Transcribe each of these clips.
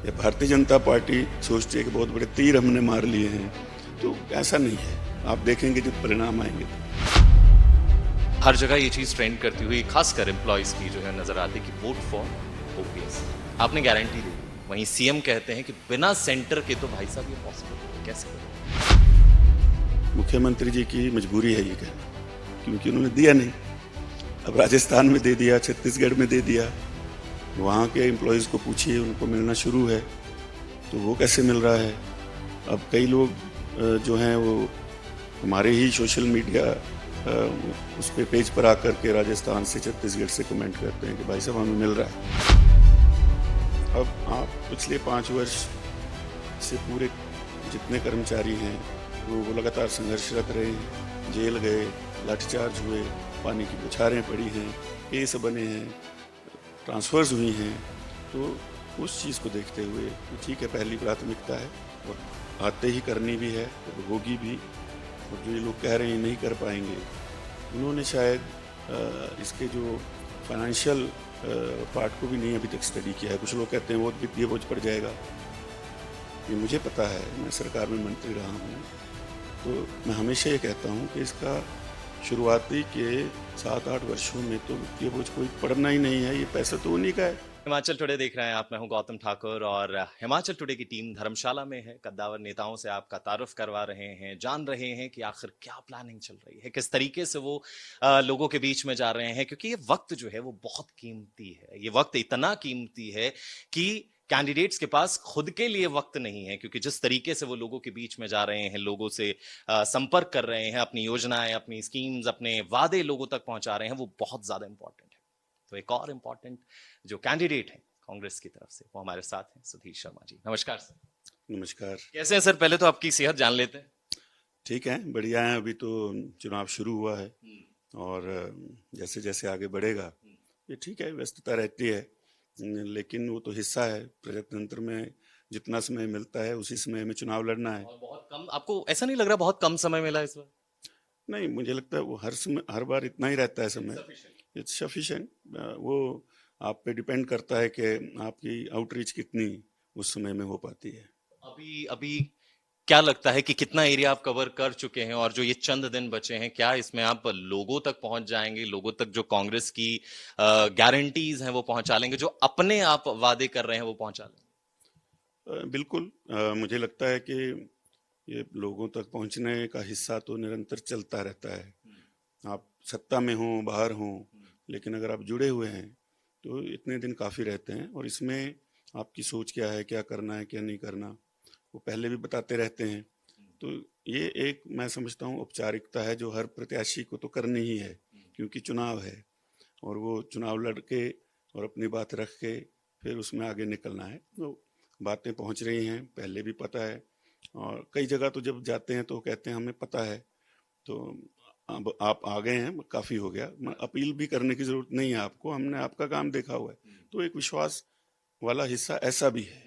ये भारतीय जनता पार्टी सोचती है कि बहुत बड़े तीर हमने मार लिए हैं, तो ऐसा नहीं है। आप देखेंगे जब परिणाम आएंगे हर जगह ये चीज ट्रेंड करती हुई खासकर एम्प्लॉयज की जो है नजर आती है कि वोट फॉर ओपीएस। आपने गारंटी दी, वहीं सीएम कहते हैं कि बिना सेंटर के तो भाई साहब ये पॉसिबल है, कैसे करें? मुख्यमंत्री जी की मजबूरी है ये कहना, क्योंकि उन्होंने दिया नहीं। अब राजस्थान में दे दिया, छत्तीसगढ़ में दे दिया, वहाँ के एम्प्लॉयज़ को पूछिए, उनको मिलना शुरू है, तो वो कैसे मिल रहा है। अब कई लोग जो हैं वो हमारे ही सोशल मीडिया उस पे पेज पर आकर के राजस्थान से, छत्तीसगढ़ से कमेंट करते हैं कि भाई साहब हमें मिल रहा है। अब आप पिछले 5 वर्ष से पूरे जितने कर्मचारी हैं वो लगातार संघर्षरत रहे हैं, जेल गए, लाठीचार्ज हुए, पानी की बौछारें पड़ी हैं, केस बने हैं, ट्रांसफ़र्स हुई हैं। तो उस चीज़ को देखते हुए ठीक है, पहली प्राथमिकता है और आते ही करनी भी है और होगी भी। और जो ये लोग कह रहे हैं नहीं कर पाएंगे, उन्होंने शायद इसके जो फाइनेंशियल पार्ट को भी नहीं अभी तक स्टडी किया है। कुछ लोग कहते हैं वो वित्तीय बोझ पड़ जाएगा, ये मुझे पता है, मैं सरकार में मंत्री रहा हूँ। तो मैं हमेशा ये कहता हूँ कि इसका शुरुआती के 7-8 वर्षों में तो वित्तीय बोझ कोई पड़ना ही नहीं है, ये पैसा तो उन्हीं का है। हिमाचल टुडे देख रहे हैं आप, मैं हूं गौतम ठाकुर और हिमाचल टुडे की टीम धर्मशाला में है। कद्दावर नेताओं से आपका तारुफ करवा रहे हैं, जान रहे हैं कि आखिर क्या प्लानिंग चल रही है, किस तरीके से वो लोगों के बीच में जा रहे हैं, क्योंकि ये वक्त जो है वो बहुत कीमती है। ये वक्त इतना कीमती है कि कैंडिडेट्स के पास खुद के लिए वक्त नहीं है, क्योंकि जिस तरीके से वो लोगों के बीच में जा रहे हैं, लोगों से संपर्क कर रहे हैं, अपनी योजनाएं, अपनी स्कीम्स, अपने वादे लोगों तक पहुंचा रहे हैं, वो बहुत ज्यादा इंपॉर्टेंट है। तो एक और इंपॉर्टेंट जो कैंडिडेट है कांग्रेस की तरफ से, वो हमारे साथ हैं सुधीर शर्मा जी। नमस्कार सर। नमस्कार। कैसे हैं सर? पहले तो आपकी सेहत जान लेते हैं। ठीक है, बढ़िया है। अभी तो चुनाव शुरू हुआ है और जैसे जैसे आगे बढ़ेगा ये ठीक है, व्यस्तता रहती है, लेकिन वो तो हिस्सा है प्रजातंत्र में। जितना समय मिलता है उसी समय में चुनाव लड़ना है। और बहुत कम, आपको ऐसा नहीं लग रहा बहुत कम समय मिला इस बार? नहीं, मुझे लगता है वो हर समय, हर बार इतना ही रहता है समय। Sufficient। It's sufficient. वो आप पे डिपेंड करता है कि आपकी आउटरीच कितनी उस समय में हो पाती है। अभी अभी क्या लगता है कि कितना एरिया आप कवर कर चुके हैं, और जो ये चंद दिन बचे हैं, क्या इसमें आप लोगों तक पहुंच जाएंगे, लोगों तक जो कांग्रेस की गारंटीज हैं वो पहुंचा लेंगे, जो अपने आप वादे कर रहे हैं वो पहुंचा लेंगे? बिल्कुल। मुझे लगता है कि ये लोगों तक पहुंचने का हिस्सा तो निरंतर चलता रहता है। आप सत्ता में हों, बाहर हों, लेकिन अगर आप जुड़े हुए हैं तो इतने दिन काफ़ी रहते हैं। और इसमें आपकी सोच क्या है, क्या करना है, क्या नहीं करना, वो पहले भी बताते रहते हैं। तो ये एक, मैं समझता हूँ, औपचारिकता है जो हर प्रत्याशी को तो करनी ही है, क्योंकि चुनाव है और वो चुनाव लड़ के और अपनी बात रख के फिर उसमें आगे निकलना है। तो बातें पहुँच रही हैं, पहले भी पता है। और कई जगह तो जब जाते हैं तो कहते हैं हमें पता है। तो अब आप आ गए हैं, काफ़ी हो गया। अपील भी करने की ज़रूरत नहीं है आपको, हमने आपका काम देखा हुआ है। तो एक विश्वास वाला हिस्सा ऐसा भी है।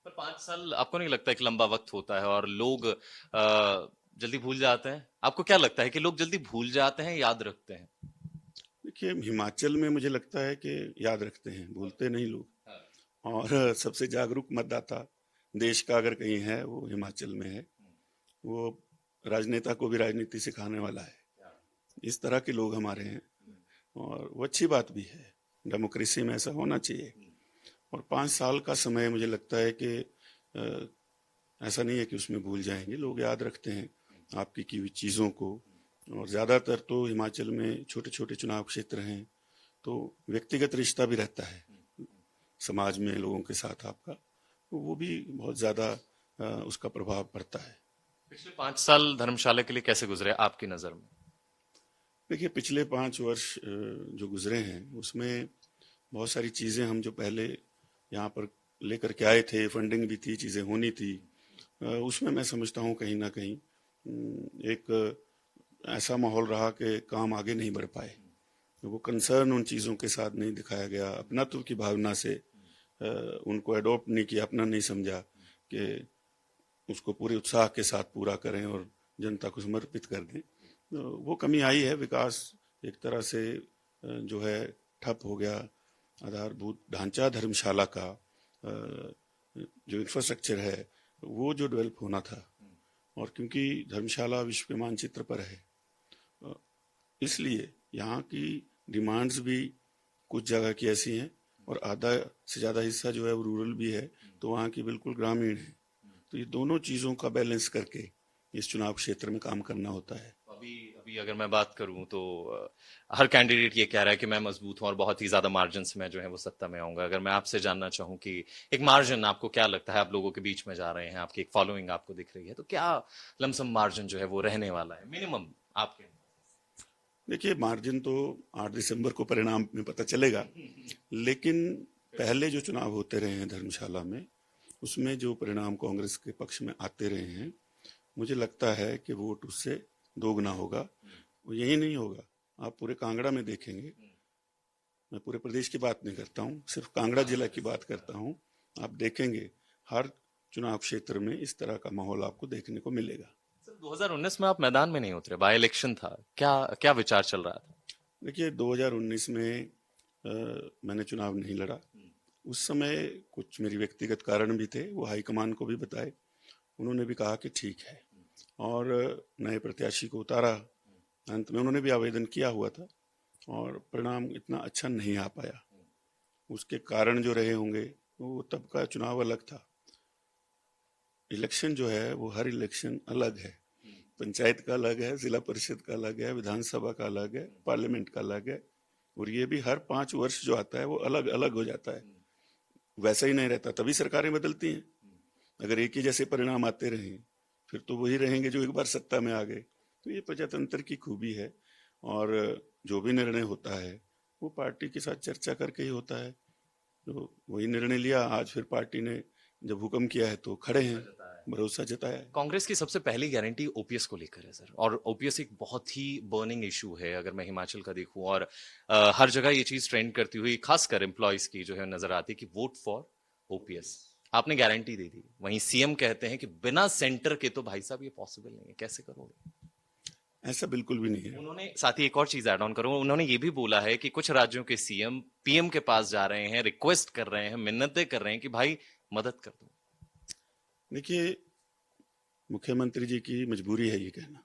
पर 5 साल आपको नहीं लगता एक लंबा वक्त होता है, और लोग जल्दी भूल जाते हैं? आपको क्या लगता है कि लोग जल्दी भूल जाते हैं, याद रखते हैं? देखिए, हिमाचल में मुझे लगता है कि याद रखते हैं, भूलते नहीं लोग। और सबसे जागरूक मतदाता देश का अगर कहीं है वो हिमाचल में है। वो राजनेता को भी राजनीति सिखाने वाला है। इस तरह के लोग हमारे हैं और वो अच्छी बात भी है। डेमोक्रेसी में ऐसा होना चाहिए। और 5 साल का समय, मुझे लगता है कि ऐसा नहीं है कि उसमें भूल जाएंगे, लोग याद रखते हैं आपकी की हुई चीज़ों को। और ज़्यादातर तो हिमाचल में छोटे छोटे चुनाव क्षेत्र हैं, तो व्यक्तिगत रिश्ता भी रहता है समाज में लोगों के साथ आपका, तो वो भी बहुत ज़्यादा उसका प्रभाव पड़ता है। पिछले 5 साल धर्मशाला के लिए कैसे गुजरे आपकी नजर में? देखिए, पिछले 5 वर्ष जो गुजरे हैं उसमें बहुत सारी चीज़ें हम जो पहले यहाँ पर लेकर के आए थे, फंडिंग भी थी, चीज़ें होनी थी, उसमें मैं समझता हूँ कहीं ना कहीं एक ऐसा माहौल रहा कि काम आगे नहीं बढ़ पाए। वो कंसर्न उन चीज़ों के साथ नहीं दिखाया गया, अपनात्व की भावना से उनको अडॉप्ट नहीं किया, अपना नहीं समझा कि उसको पूरे उत्साह के साथ पूरा करें और जनता को समर्पित कर दें। तो वो कमी आई है। विकास एक तरह से जो है ठप हो गया। आधारभूत ढांचा धर्मशाला का जो इंफ्रास्ट्रक्चर है वो जो डेवलप होना था, और क्योंकि धर्मशाला विश्व के मानचित्र पर है, इसलिए यहाँ की डिमांड्स भी कुछ जगह की ऐसी हैं और आधा से ज़्यादा हिस्सा जो है वो रूरल भी है, तो वहाँ की बिल्कुल ग्रामीण है। तो ये दोनों चीज़ों का बैलेंस करके इस चुनाव क्षेत्र में काम करना होता है। अभी अभी अगर मैं बात करूं तो हर कैंडिडेट ये कह रहा है कि मैं मजबूत हूं और बहुत ही ज्यादा मार्जिन से मैं जो है वो सत्ता में आऊंगा। अगर मैं आपसे जानना चाहूं कि एक मार्जिन आपको क्या लगता है, आप लोगों के बीच में जा रहे हैं, आपकी एक फॉलोइंग आपको दिख रही है, तो क्या लमसम मार्जिन जो है वो रहने वाला है मिनिमम आपके? देखिए, मार्जिन तो 8 दिसंबर को परिणाम में पता चलेगा, लेकिन पहले जो चुनाव होते रहे हैं धर्मशाला में, उसमें जो परिणाम कांग्रेस के पक्ष में आते रहे हैं, मुझे लगता है कि वोट उससे दोगुना होगा। वो यही नहीं होगा, आप पूरे कांगड़ा में देखेंगे, मैं पूरे प्रदेश की बात नहीं करता हूँ, सिर्फ कांगड़ा जिला की बात करता हूँ, आप देखेंगे हर चुनाव क्षेत्र में इस तरह का माहौल आपको देखने को मिलेगा। 2019 में आप मैदान में नहीं उतरे, बाय इलेक्शन था, क्या क्या विचार चल रहा था? देखिए, 2019 में मैंने चुनाव नहीं लड़ा। उस समय कुछ मेरी व्यक्तिगत कारण भी थे, वो हाईकमान को भी बताए, उन्होंने भी कहा कि ठीक है, और नए प्रत्याशी को उतारा। अंत में उन्होंने भी आवेदन किया हुआ था और परिणाम इतना अच्छा नहीं आ पाया। उसके कारण जो रहे होंगे, वो तब का चुनाव अलग था। इलेक्शन जो है वो हर इलेक्शन अलग है, पंचायत का अलग है, जिला परिषद का अलग है, विधानसभा का अलग है, पार्लियामेंट का अलग है, और ये भी हर 5 वर्ष जो आता है वो अलग अलग हो जाता है, वैसा ही नहीं रहता, तभी सरकारें बदलती हैं। अगर एक ही जैसे परिणाम आते रहें फिर तो वही रहेंगे जो एक बार सत्ता में आ गए। तो ये प्रजातंत्र की खूबी है, और जो भी निर्णय होता है वो पार्टी के साथ चर्चा करके ही होता है। तो वही निर्णय लिया, आज फिर पार्टी ने जब हुक्म किया है तो खड़े हैं, भरोसा जताया है। कांग्रेस की सबसे पहली गारंटी ओपीएस को लेकर है सर, और ओपीएस एक बहुत ही बर्निंग इशू है अगर मैं हिमाचल का देखूं, और हर जगह ये चीज ट्रेंड करती हुई खासकर एम्प्लॉयज की जो है नजर आती है कि वोट फॉर ओपीएस। आपने गारंटी दे दी, वहीं सीएम कहते हैं कि बिना सेंटर के तो भाई साहब ये पॉसिबल नहीं है, कैसे करोगे? ऐसा बिल्कुल भी नहीं है। उन्होंने साथ ही एक और चीज ऐड ऑन करूंगा, उन्होंने ये भी बोला है कि कुछ राज्यों के सीएम पीएम के पास जा रहे हैं, रिक्वेस्ट कर रहे हैं, मिन्नतें कर रहे हैं कि भाई मदद कर दो। देखिए, मुख्यमंत्री जी की मजबूरी है ये कहना,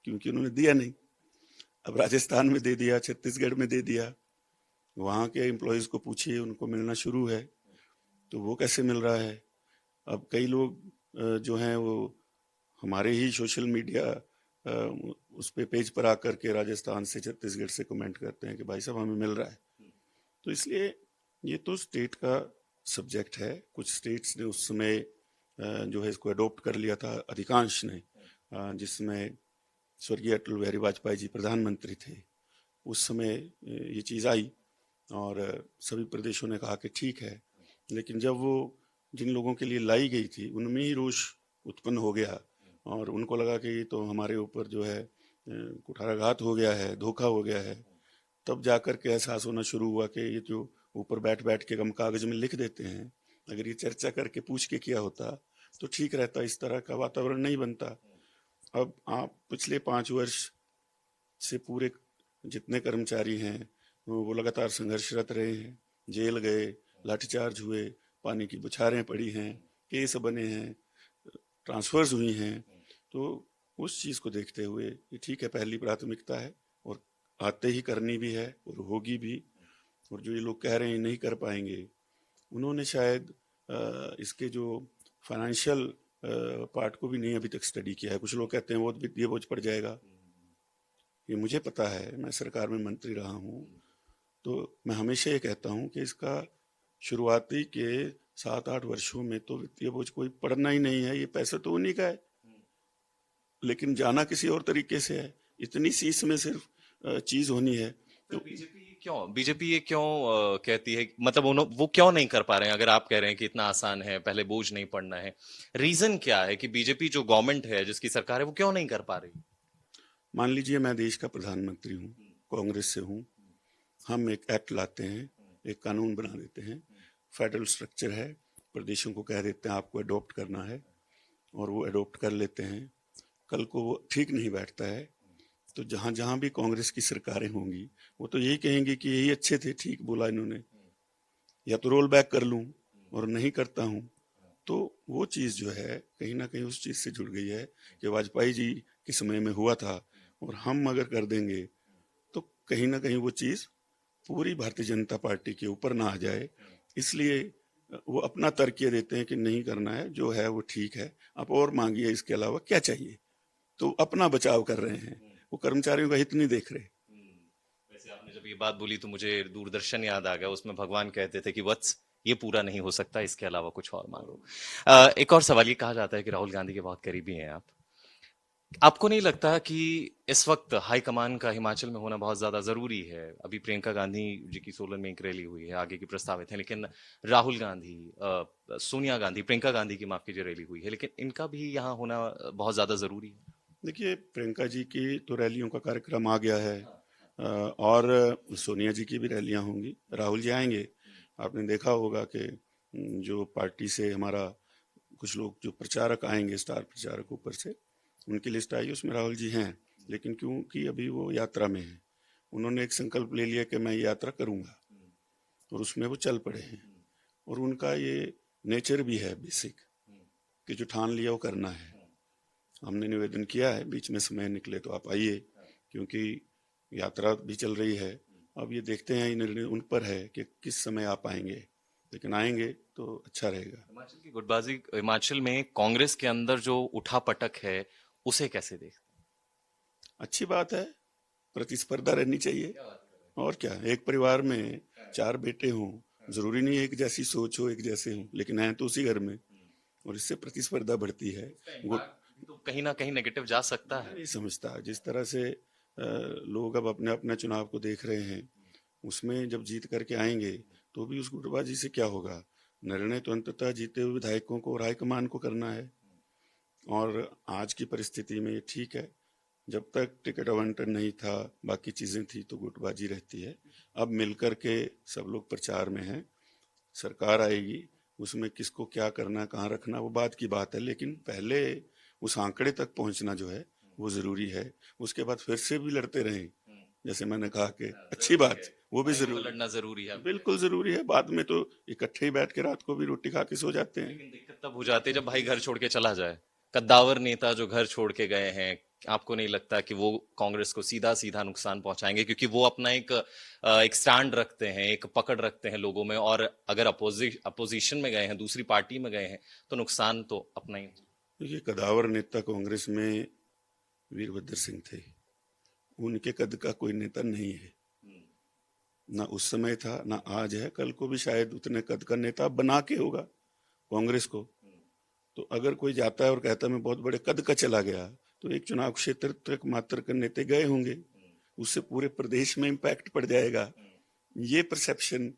क्योंकि उन्होंने दिया नहीं। अब राजस्थान में दे दिया, छत्तीसगढ़ में दे दिया, वहाँ के एम्प्लॉयज़ को पूछिए, उनको मिलना शुरू है, तो वो कैसे मिल रहा है। अब कई लोग जो हैं वो हमारे ही सोशल मीडिया उस पे पेज पर आकर के राजस्थान से, छत्तीसगढ़ से कमेंट करते हैं कि भाई साहब हमें मिल रहा है। तो इसलिए ये तो स्टेट का सब्जेक्ट है। कुछ स्टेट्स ने उस समय जो है इसको अडॉप्ट कर लिया था, अधिकांश ने, जिसमें स्वर्गीय अटल बिहारी वाजपेयी जी प्रधानमंत्री थे, उस समय ये चीज़ आई और सभी प्रदेशों ने कहा कि ठीक है। लेकिन जब वो जिन लोगों के लिए लाई गई थी उनमें ही रोष उत्पन्न हो गया, और उनको लगा कि ये तो हमारे ऊपर जो है कुठाराघात हो गया है, धोखा हो गया है। तब जाकर के एहसास होना शुरू हुआ कि ये जो ऊपर बैठ बैठ के हम कागज में लिख देते हैं, अगर ये चर्चा करके पूछ के किया होता तो ठीक रहता, इस तरह का वातावरण नहीं बनता। अब आप पिछले 5 वर्ष से पूरे जितने कर्मचारी हैं वो लगातार संघर्षरत रहे हैं, जेल गए, लाठीचार्ज हुए, पानी की बौछारें पड़ी हैं, केस बने हैं, ट्रांसफर्स हुई हैं। तो उस चीज़ को देखते हुए ये ठीक है, पहली प्राथमिकता है और आते ही करनी भी है और होगी भी। और जो ये लोग कह रहे हैं नहीं कर पाएंगे, उन्होंने शायद इसके जो फाइनेंशियल पार्ट को भी नहीं अभी तक स्टडी किया है। कुछ लोग कहते हैं वो वित्तीय बोझ पड़ जाएगा, ये मुझे पता है, मैं सरकार में मंत्री रहा हूँ, तो मैं हमेशा ये कहता हूँ कि इसका शुरुआती के 7-8 वर्षों में तो वित्तीय बोझ कोई पड़ना ही नहीं है, ये पैसा तो उन्हीं का है, लेकिन जाना किसी और तरीके से है। इतनी सी इसमें सिर्फ चीज होनी है। तो बीजेपी ये क्यों कहती है, मतलब वो क्यों नहीं कर पा रहे हैं? अगर आप कह रहे हैं कि इतना आसान है, पहले बोझ नहीं पड़ना है, रीजन क्या है कि बीजेपी जो गवर्नमेंट है, जिसकी सरकार है, वो क्यों नहीं कर पा रही? मान लीजिए मैं देश का प्रधानमंत्री हूँ, कांग्रेस से हूँ, हम एक एक्ट लाते हैं, एक कानून बना देते हैं, फेडरल स्ट्रक्चर है, प्रदेशों को कह देते हैं आपको अडॉप्ट करना है, और वो अडॉप्ट कर लेते हैं। कल को वो ठीक नहीं बैठता है तो जहाँ जहाँ भी कांग्रेस की सरकारें होंगी वो तो यही कहेंगे कि यही अच्छे थे, ठीक बोला इन्होंने, या तो रोल बैक कर लूँ, और नहीं करता हूँ तो वो चीज़ जो है कहीं ना कहीं उस चीज़ से जुड़ गई है कि वाजपेयी जी के समय में हुआ था, और हम अगर कर देंगे तो कहीं ना कहीं वो चीज़ पूरी भारतीय जनता पार्टी के ऊपर ना आ जाए। इसलिए वो अपना तर्क ये देते हैं कि नहीं करना है, जो है वो ठीक है, आप और मांगिए, इसके अलावा क्या चाहिए। तो अपना बचाव कर रहे हैं, वो कर्मचारियों का हित नहीं देख रहे। वैसे आपने जब ये बात बोली तो मुझे दूरदर्शन याद आ गया, उसमें भगवान कहते थे कि वत्स ये पूरा नहीं हो सकता, इसके अलावा कुछ और मांगो। एक और सवाल, ये कहा जाता है कि राहुल गांधी के बहुत करीबी हैं आप। आपको नहीं लगता कि इस वक्त हाईकमान का हिमाचल में होना बहुत ज्यादा जरूरी है? अभी प्रियंका गांधी जी की सोलन में एक रैली हुई है, आगे की प्रस्तावित है, लेकिन राहुल गांधी, सोनिया गांधी, प्रियंका गांधी की माफ कीजिए रैली हुई है, लेकिन इनका भी यहाँ होना बहुत ज्यादा जरूरी है। देखिए, प्रियंका जी की तो रैलियों का कार्यक्रम आ गया है, और सोनिया जी की भी रैलियां होंगी, राहुल जी आएंगे। आपने देखा होगा कि जो पार्टी से हमारा कुछ लोग जो प्रचारक आएंगे, स्टार प्रचारक ऊपर से, उनकी लिस्ट आई, उसमें राहुल जी हैं। लेकिन क्योंकि अभी वो यात्रा में हैं, उन्होंने एक संकल्प ले लिया कि मैं ये यात्रा करूंगा, और उसमें वो चल पड़े हैं। और उनका ये नेचर भी है बेसिक, कि जो ठान लिया वो करना है। हमने निवेदन किया है, बीच में समय निकले तो आप आइए, क्योंकि यात्रा भी चल रही है। अब ये देखते हैं, ये निर्णय उन पर है कि किस समय आप आएंगे, लेकिन आएंगे तो अच्छा रहेगा। हिमाचल की गुटबाजी, हिमाचल में कांग्रेस के अंदर जो उठापटक है, उसे कैसे देखते अच्छी बात है, प्रतिस्पर्धा रहनी चाहिए। और क्या, एक परिवार में 4 बेटे हों, जरूरी नहीं है एक जैसी सोच हो, एक जैसे हों, लेकिन हैं तो उसी घर में, और इससे प्रतिस्पर्धा बढ़ती है। हैं? तो कहीं ना कहीं नेगेटिव जा सकता मैं है। नहीं समझता, जिस तरह से लोग अब अपने अपने चुनाव को देख रहे हैं, उसमें जब जीत करके आएंगे तो भी उस गुटबाजी से क्या होगा। निर्णय तो अंततः जीते हुए विधायकों को और हाईकमान को करना है। और आज की परिस्थिति में ये ठीक है, जब तक टिकट आवंटन नहीं था, बाकी चीजें थी, तो गुटबाजी रहती है। अब मिलकर के सब लोग प्रचार में हैं, सरकार आएगी, उसमें किसको क्या करना, कहाँ रखना, वो बात की बात है, लेकिन पहले उस आंकड़े तक पहुंचना जो है वो जरूरी है। उसके बाद फिर से भी लड़ते रहें, जैसे मैंने कहा कि अच्छी बात, वो भी जरूरी, लड़ना जरूरी है। बिल्कुल जरूरी है। बाद में तो इकट्ठे ही बैठ के रात को भी रोटी खा के सो जाते हैं। लेकिन दिक्कत तब हो जाती है जब भाई घर छोड़ के चला जाए। कद्दावर नेता जो घर छोड़ के गए हैं, आपको नहीं लगता कि वो कांग्रेस को सीधा सीधा नुकसान पहुंचाएंगे? क्योंकि वो अपना एक स्टैंड रखते हैं, एक पकड़ रखते हैं लोगों में, और अगर अपोजिशन में गए हैं, दूसरी पार्टी में गए हैं, तो नुकसान तो अपना ही। देखिए, कदावर नेता कांग्रेस में वीरभद्र सिंह थे, उनके कद का कोई नेता नहीं है, ना उस समय था ना आज है, कल को भी शायद उतने कद का नेता बना के होगा कांग्रेस को। तो अगर कोई जाता है और कहता है मैं बहुत बड़े कद का चला गया, तो एक चुनाव क्षेत्र तक मात्र के नेता गए होंगे, उससे पूरे प्रदेश में इम्पैक्ट पड़ जाएगा। ये परसेप्शन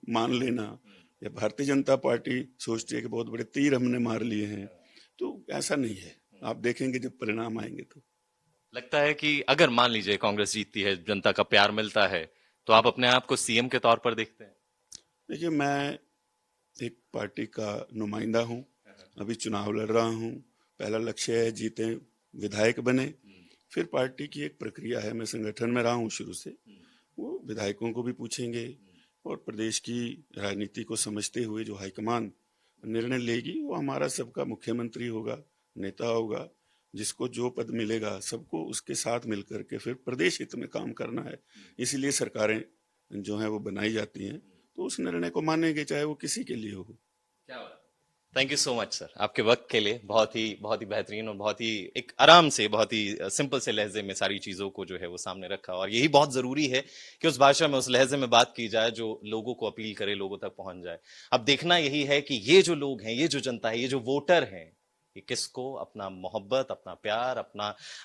मान लेना, या भारतीय जनता पार्टी सोचती है कि बहुत बड़े तीर हमने मार लिए हैं, तो ऐसा नहीं है। आप देखेंगे जब परिणाम आएंगे तो। लगता है कि अगर मान लीजिए कांग्रेस जीतती है, जनता का प्यार मिलता है, तो आप अपने आप को सीएम के तौर पर देखते हैं? देखिए, मैं एक पार्टी का नुमाइंदा हूँ, अभी चुनाव लड़ रहा हूँ। पहला लक्ष्य है जीते, विधायक बने, फिर पार्टी की एक प्रक्रिया है। मैं संगठन में रहा हूँ शुरू से, वो विधायकों को भी पूछेंगे, और प्रदेश की राजनीति को समझते हुए जो हाईकमान निर्णय लेगी, वो हमारा सबका मुख्यमंत्री होगा, नेता होगा, जिसको जो पद मिलेगा सबको उसके साथ मिलकर के फिर प्रदेश हित में काम करना है। इसीलिए सरकारें जो हैं वो बनाई जाती हैं, तो उस निर्णय को मानेंगे, चाहे वो किसी के लिए हो। क्या बात। Thank you so much sir, आपके वक्त के लिए। बहुत ही बेहतरीन और बहुत ही एक आराम से, बहुत ही सिंपल से लहजे में सारी चीजों को जो है वो सामने रखा, और यही बहुत जरूरी है कि उस भाषा में, उस लहजे में बात की जाए जो लोगों को अपील करे, लोगों तक पहुंच जाए। अब देखना यही है कि ये जो लोग हैं, ये जो जनता है, ये जो वोटर हैं, ये किसको अपना मोहब्बत, अपना प्यार,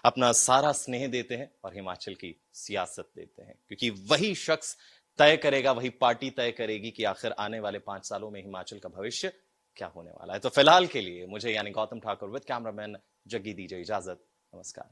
अपना सारा स्नेह देते हैं और हिमाचल की सियासत देते हैं, क्योंकि वही शख्स तय करेगा, वही पार्टी तय करेगी कि आखिर आने वाले 5 सालों में हिमाचल का भविष्य क्या होने वाला है। तो फिलहाल के लिए मुझे यानी गौतम ठाकुर विद कैमरामैन जग्गी दीजिए इजाजत। नमस्कार।